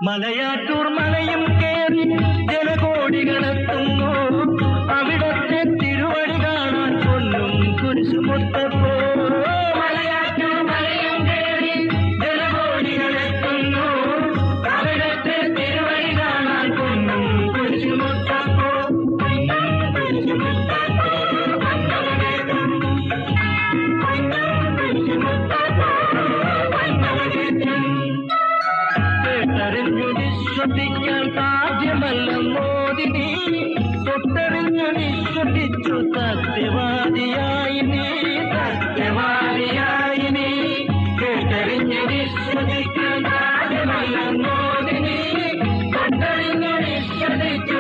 മലയാറ്റൂർ മലയും കേറി ജനകോടികളെത്തുന്നു. അവിടത്തെ തിരുവടി കാണാൻ പൊന്നും കുരിശുമൊത്തപ്പോ. മലയാറ്റൂർ മലയും കേറി ജനകോടികളെത്തുന്നു. അവിടത്തെ തിരുവടി കാണാൻ പൊന്നും കുരിശുമൊത്തപ്പോ. കേട്ടറിഞ്ഞു വിശ്വസിക്കാൻ സാധ്യമല്ല മോദിനി. തൊട്ടറിഞ്ഞു വിശ്വസിച്ചു സത്യവാദിയായി നീ. സത്യവാദിയായി നീ. കേട്ടറിഞ്ഞു വിശ്വസിക്കാൻ സാധ്യമല്ല മോദിനി. തൊട്ടറിഞ്ഞു വിശ്വസിച്ചു